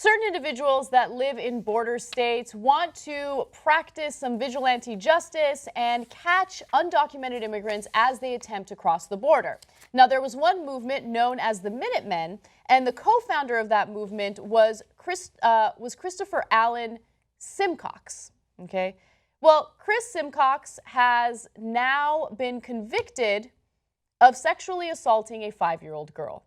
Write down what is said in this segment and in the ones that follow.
Certain individuals that live in border states want to practice some vigilante justice and catch undocumented immigrants as they attempt to cross the border. Now, there was one movement known as the Minutemen, and the co-founder of that movement was Christopher Allen Simcox. Okay, well, Chris Simcox has now been convicted of sexually assaulting a 5-year-old girl.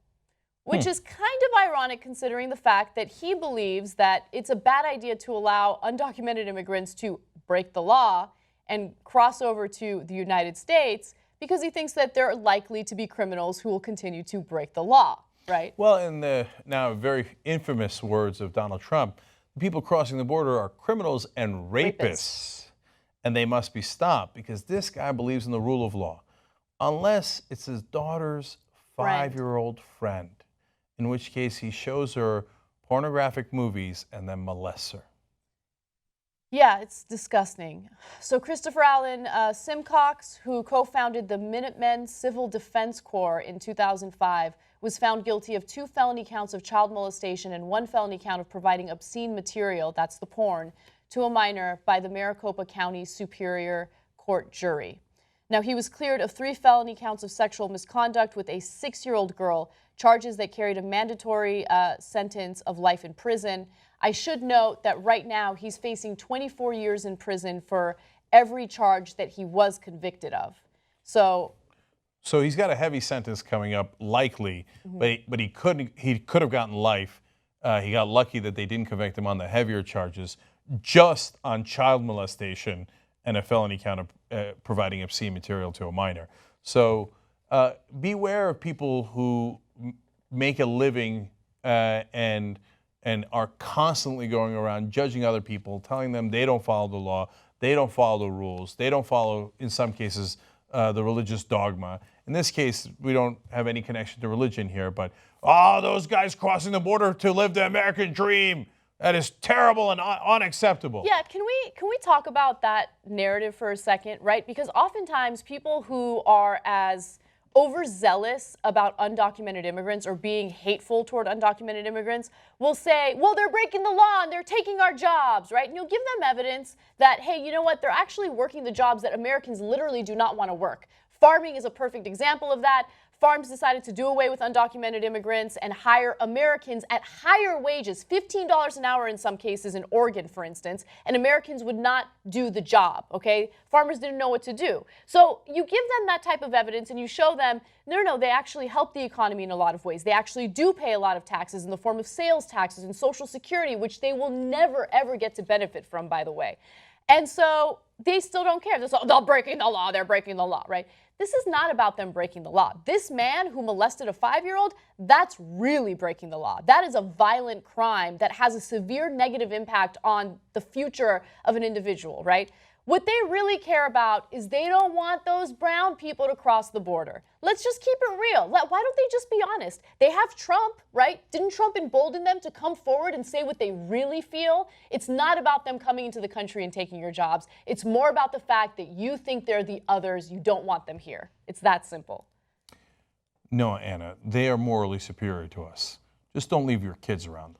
Which is kind of ironic considering the fact that he believes that it's a bad idea to allow undocumented immigrants to break the law and cross over to the United States because he thinks that there are likely to be criminals who will continue to break the law, right? Well, in the now very infamous words of Donald Trump, people crossing the border are criminals and rapists. And they must be stopped because this guy believes in the rule of law, unless it's his daughter's 5-year-old friend. In which case he shows her pornographic movies and then molests her. Yeah, it's disgusting. So Christopher Allen Simcox, who co-founded the Minuteman Civil Defense Corps in 2005, was found guilty of 2 felony counts of child molestation and 1 felony count of providing obscene material, that's the porn, to a minor by the Maricopa County Superior Court jury. Now, he was cleared of 3 felony counts of sexual misconduct with a 6-year-old girl, charges that carried a mandatory sentence of life in prison. I should note that right now he's facing 24 years in prison for every charge that he was convicted of. So he's got a heavy sentence coming up, likely, but he could have gotten life. He got lucky that they didn't convict him on the heavier charges, just on child molestation and a felony count of providing obscene material to a minor. So beware of people who make a living and are constantly going around judging other people, telling them they don't follow the law, they don't follow the rules, they don't follow, in some cases, the religious dogma. In this case, we don't have any connection to religion here, but, oh, those guys crossing the border to live the American dream. That is terrible and unacceptable. Yeah, can we talk about that narrative for a second, right? Because oftentimes people who are as overzealous about undocumented immigrants or being hateful toward undocumented immigrants will say, well, they're breaking the law and they're taking our jobs, right? And you'll give them evidence that, hey, you know what? They're actually working the jobs that Americans literally do not want to work. Farming is a perfect example of that. Farms decided to do away with undocumented immigrants and hire Americans at higher wages, $15 an hour in some cases in Oregon, for instance, and Americans would not do the job, okay? Farmers didn't know what to do. So you give them that type of evidence and you show them, no, they actually help the economy in a lot of ways. They actually do pay a lot of taxes in the form of sales taxes and Social Security, which they will never, ever get to benefit from, by the way. And so they still don't care. They're breaking the law, they're breaking the law, right? This is not about them breaking the law. This man who molested a 5-year-old, that's really breaking the law. That is a violent crime that has a severe negative impact on the future of an individual, right? What they really care about is they don't want those brown people to cross the border. Let's just keep it real. Why don't they just be honest? They have Trump, right? Didn't Trump embolden them to come forward and say what they really feel? It's not about them coming into the country and taking your jobs. It's more about the fact that you think they're the others. You don't want them here. It's that simple. No, Anna, they are morally superior to us. Just don't leave your kids around them.